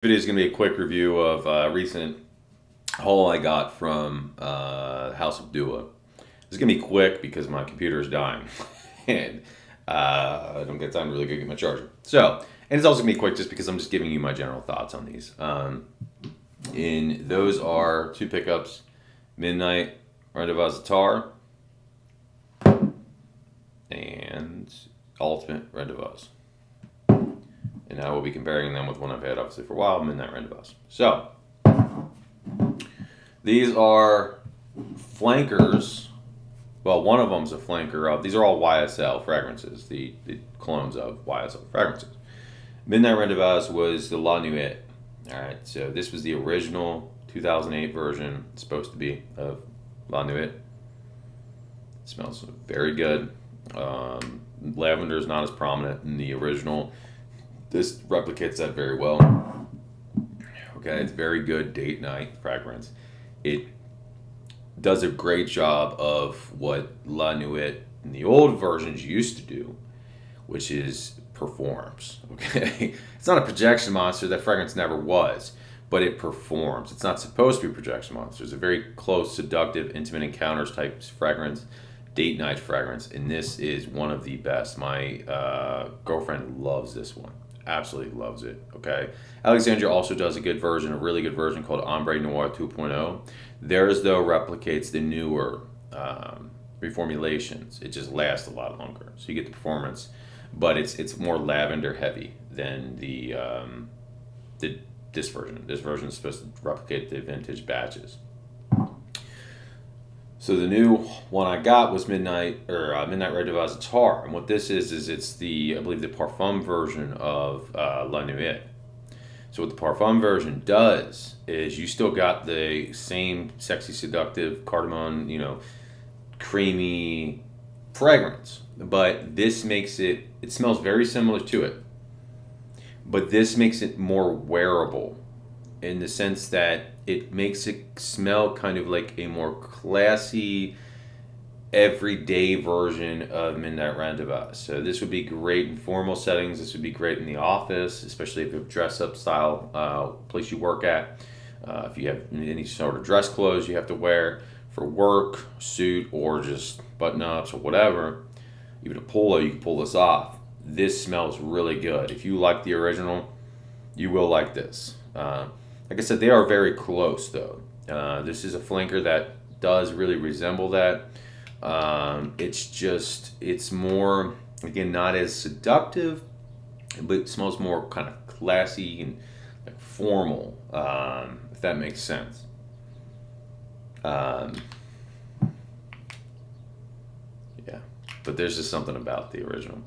Video is going to be a quick review of a recent haul I got from House of Dua. It's going to be quick because my computer is dying and I don't get time to really go get my charger. And it's also going to be quick just because I'm just giving you my general thoughts on these. And those are two pickups: Midnight, Rendezvous, Attar, and Ultimate Rendezvous. And I will be comparing them with one I've had obviously for a while, Midnight Rendezvous. So, these are flankers. Well, one of them is a flanker of, these are all YSL fragrances, the clones of YSL fragrances. Midnight Rendezvous was the La Nuit. Alright, so this was the original 2008 version, it's supposed to be, of La Nuit. It smells very good. Lavender is not as prominent in the original. This replicates that very well. Okay, it's very good date night fragrance. It does a great job of what La Nuit in the old versions used to do, which is performs. Okay, it's not a projection monster. That fragrance never was, but it performs. It's not supposed to be a projection monster. It's a very close, seductive, intimate encounters type fragrance, date night fragrance, and this is one of the best. My girlfriend loves this one. Absolutely loves it. Okay, Alexandria also does a good version, a really good version called Ombre Noir 2.0. Theirs though replicates the newer reformulations. It just lasts a lot longer, so you get the performance, but it's more lavender heavy than this version. This version is supposed to replicate the vintage batches. So the new one I got was Midnight Rendezvous Attar, and what this is it's the, I believe, the Parfum version of La Nuit. So what the Parfum version does is you still got the same sexy, seductive cardamom, creamy fragrance, but this makes it smells very similar to it, but this makes it more wearable in the sense that it makes it smell kind of like a more classy, everyday version of Midnight Rendezvous. So this would be great in formal settings. This would be great in the office, especially if you have dress-up style place you work at. If you have any sort of dress clothes you have to wear for work, suit, or just button-ups or whatever, even a polo, you can pull this off. This smells really good. If you like the original, you will like this. Like I said, they are very close, though. This is a flanker that does really resemble that. It's more, again, not as seductive, but it smells more kind of classy and like formal, if that makes sense. Yeah, but there's just something about the original.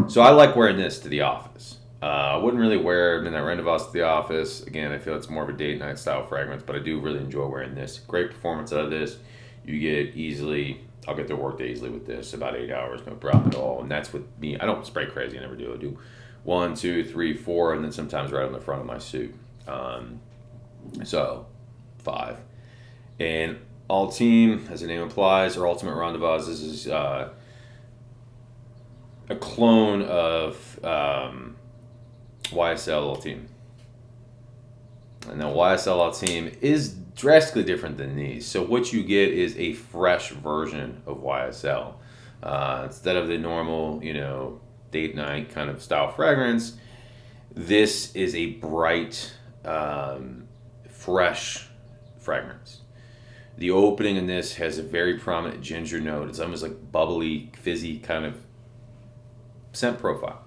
So I like wearing this to the office. I wouldn't really wear Midnight Rendezvous to the office. Again, I feel it's more of a date night style fragrance, but I do really enjoy wearing this. Great performance out of this. You get easily, I'll get to work day easily with this, about 8 hours, no problem at all. And that's with me. I don't spray crazy, I never do. I do 1, 2, 3, 4, and then sometimes right on the front of my suit. So 5. And Ultime, as the name implies, or Ultimate Rendezvous, this is a clone of YSL Ultime. And the YSL Ultime is drastically different than these. So what you get is a fresh version of YSL. Instead of the normal, date night kind of style fragrance, this is a bright, fresh fragrance. The opening in this has a very prominent ginger note. It's almost like bubbly, fizzy kind of scent profile.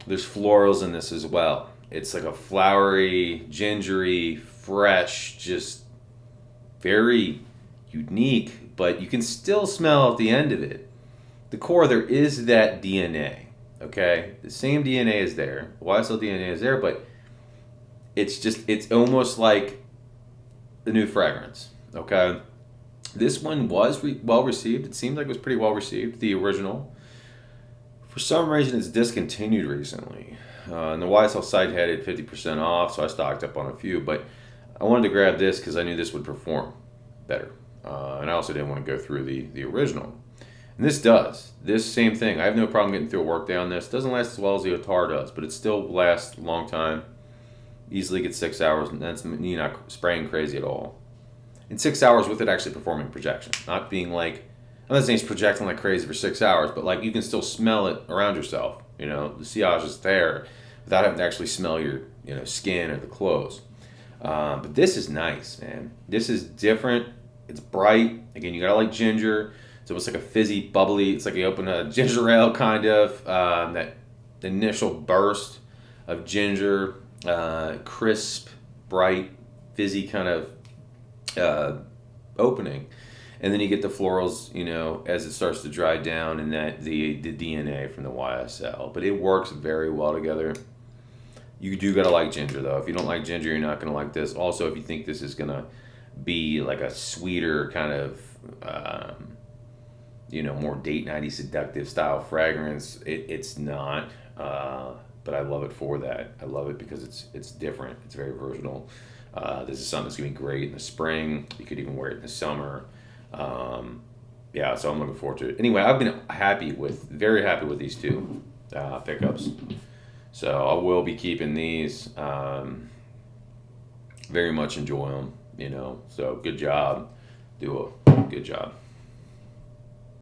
There's florals in this as well. It's like a flowery, gingery, fresh, just very unique, but you can still smell at the end of it. The core, there is that DNA, okay? The same DNA is there. YSL DNA is there, but it's almost like the new fragrance, okay? This one was well received. It seemed like it was pretty well received, the original. For some reason, it's discontinued recently. And the YSL site had it 50% off, so I stocked up on a few. But I wanted to grab this because I knew this would perform better. And I also didn't want to go through the original. And this does. This same thing. I have no problem getting through a workday on this. It doesn't last as well as the Attar does, but it still lasts a long time. Easily get 6 hours, and that's you're not spraying crazy at all. In 6 hours with it actually performing projection, not being like, I'm not saying it's projecting like crazy for 6 hours, but like you can still smell it around yourself. You know, the sillage is there without having to actually smell your skin or the clothes. But this is nice, man. This is different. It's bright. Again, you gotta like ginger. It's almost like a fizzy, bubbly. It's like you open a ginger ale kind of. That initial burst of ginger, crisp, bright, fizzy kind of opening, and then you get the florals, as it starts to dry down, and that the DNA from the YSL. But it works very well together. You do gotta like ginger though. If you don't like ginger, you're not gonna like this. Also, if you think this is gonna be like a sweeter kind of, more date nighty seductive style fragrance, it's not. But I love it for that. I love it because it's different. It's very versatile. This is something that's gonna be great in the spring. You could even wear it in the summer. Yeah, so I'm looking forward to it. Anyway, I've been very happy with these two pickups. So I will be keeping these. Very much enjoy them, So good job. Do a good job.